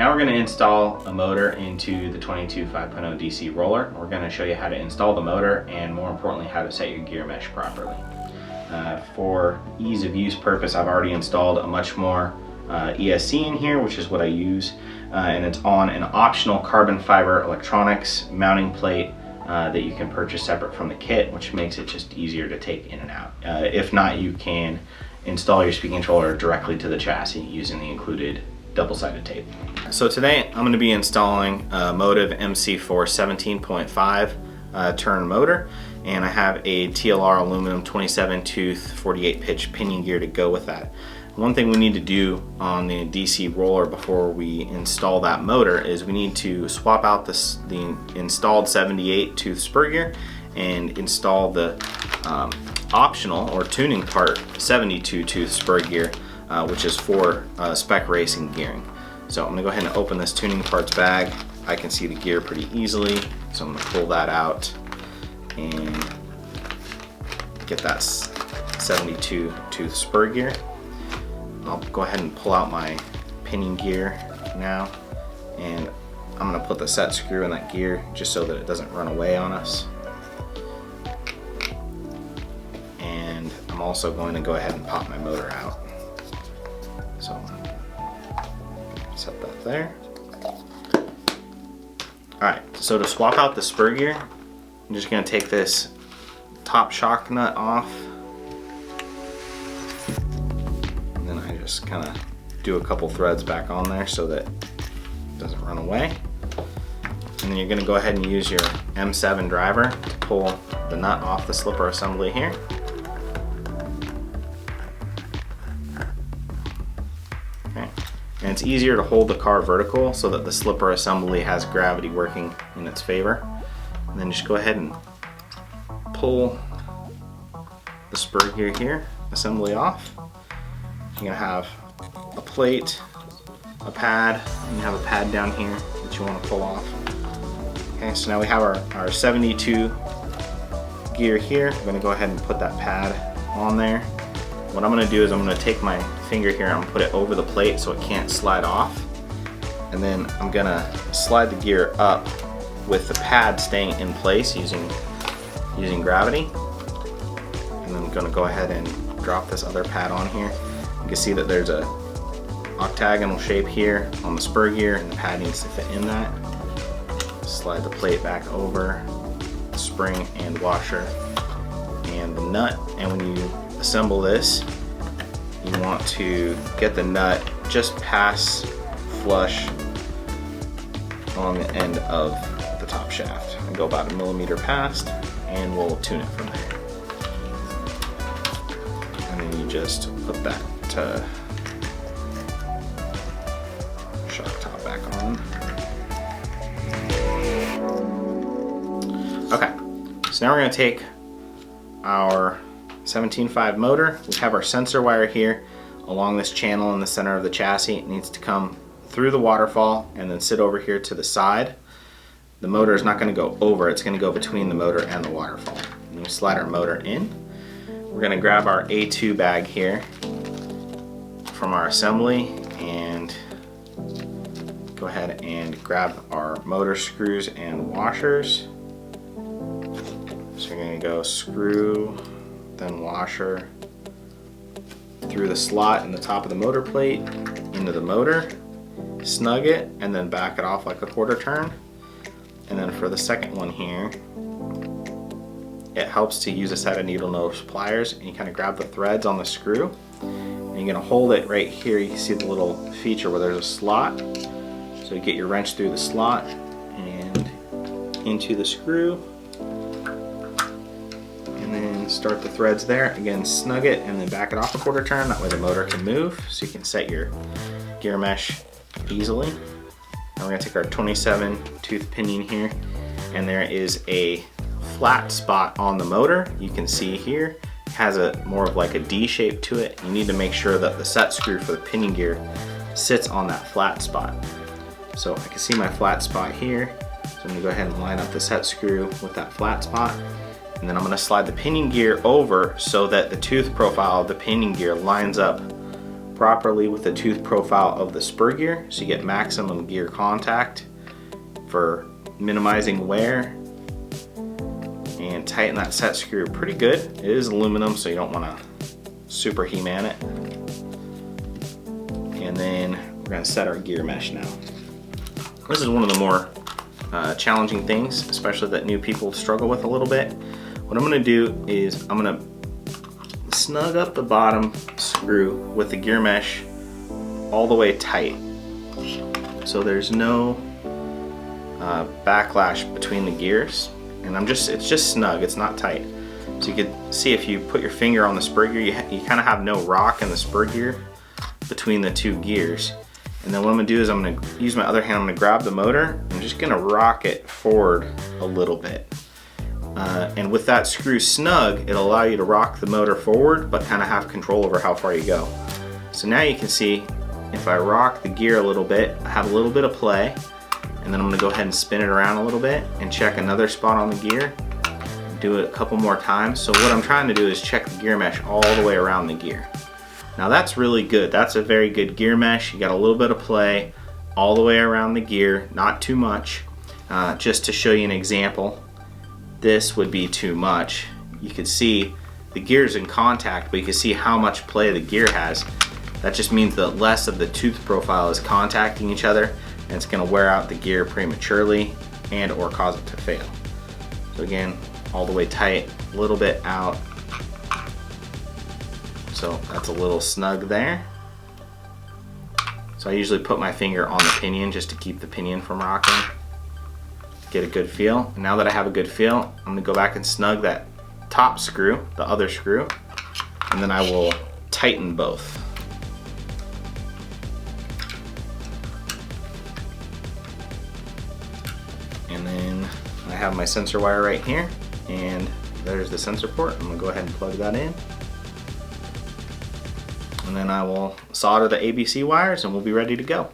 Now we're going to install a motor into the 22 5.0 DC roller. We're going to show you how to install the motor and more importantly how to set your gear mesh properly. For ease of use purpose, I've already installed a much more ESC in here, which is what I use, and it's on an optional carbon fiber electronics mounting plate that you can purchase separate from the kit, which makes it just easier to take in and out. If not, you can install your speaking controller directly to the chassis using the included double-sided tape. So today I'm going to be installing a Motive MC4 17.5 turn motor, and I have a TLR aluminum 27 tooth 48 pitch pinion gear to go with that. One thing we need to do on the DC roller before we install that motor is we need to swap out the installed 78 tooth spur gear and install the optional or tuning part 72 tooth spur gear, which is for spec racing gearing. So I'm gonna go ahead and open this tuning parts bag. I can see the gear pretty easily, so I'm gonna pull that out and get that 72 tooth spur gear. I'll go ahead and pull out my pinion gear now, and I'm gonna put the set screw in that gear just so that it doesn't run away on us. And I'm also going to go ahead and pop my motor out. So set that there. Alright, so to swap out the spur gear, I'm just going to take this top shock nut off, and then I just kind of do a couple threads back on there so that it doesn't run away. And then you're going to go ahead and use your M7 driver to pull the nut off the slipper assembly here. And it's easier to hold the car vertical so that the slipper assembly has gravity working in its favor. And then just go ahead and pull the spur gear here, assembly off. You're gonna have a plate, a pad, and you have a pad down here that you want to pull off. Okay, so now we have our 72 gear here. I'm gonna go ahead and put that pad on there. What I'm going to do is I'm going to take my finger here and put it over the plate so it can't slide off. And then I'm going to slide the gear up with the pad staying in place using gravity. And then I'm going to go ahead and drop this other pad on here. You can see that there's a octagonal shape here on the spur gear, and the pad needs to fit in that. Slide the plate back over, the spring and washer and the nut. And when you assemble this, you want to get the nut just past flush on the end of the top shaft and go about 1 millimeter past, and we'll tune it from there. And then you just put that shock top back on. Okay, so now we're going to take our 17.5 motor. We have our sensor wire here along this channel in the center of the chassis. It needs to come through the waterfall and then sit over here to the side. The motor is not going to go over, it's going to go between the motor and the waterfall. And we slide our motor in. We're going to grab our A2 bag here from our assembly and go ahead and grab our motor screws and washers. So we're going to go screw, then washer through the slot in the top of the motor plate into the motor, snug it, and then back it off like a quarter turn. And then for the second one here, it helps to use a set of needle nose pliers, and you kind of grab the threads on the screw and you're going to hold it right here. You can see the little feature where there's a slot, so you get your wrench through the slot and into the screw. Start the threads there, again snug it, and then back it off a quarter turn. That way the motor can move, so you can set your gear mesh easily. Now we're going to take our 27 tooth pinion here, and there is a flat spot on the motor. You can see here it has a more of like a D shape to it. You need to make sure that the set screw for the pinion gear sits on that flat spot. So I can see my flat spot here, so I'm going to go ahead and line up the set screw with that flat spot. And then I'm going to slide the pinion gear over so that the tooth profile of the pinion gear lines up properly with the tooth profile of the spur gear so you get maximum gear contact for minimizing wear, and tighten that set screw pretty good. It is aluminum, so you don't want to super He-Man it. And then we're going to set our gear mesh now. This is one of the more challenging things, especially that new people struggle with a little bit. What I'm going to do is I'm going to snug up the bottom screw with the gear mesh all the way tight, so there's no backlash between the gears, and it's just snug, it's not tight. So you can see if you put your finger on the spur gear, you kind of have no rock in the spur gear between the two gears. And then what I'm going to do is I'm going to use my other hand, I'm going to grab the motor, I'm just going to rock it forward a little bit. And with that screw snug, it'll allow you to rock the motor forward but kind of have control over how far you go. So now you can see if I rock the gear a little bit, I have a little bit of play, and then I'm going to go ahead and spin it around a little bit and check another spot on the gear. Do it a couple more times. So what I'm trying to do is check the gear mesh all the way around the gear. Now that's really good. That's a very good gear mesh. You got a little bit of play all the way around the gear, not too much. Just to show you an example, this would be too much. You could see the gear's in contact, but you can see how much play the gear has. That just means that less of the tooth profile is contacting each other, and it's going to wear out the gear prematurely and or cause it to fail. So again, all the way tight, a little bit out. So that's a little snug there. So I usually put my finger on the pinion just to keep the pinion from rocking. Get a good feel. And now that I have a good feel, I'm gonna go back and snug that top screw, the other screw, and then I will tighten both. And then I have my sensor wire right here, and there's the sensor port. I'm gonna go ahead and plug that in. And then I will solder the ABC wires and we'll be ready to go.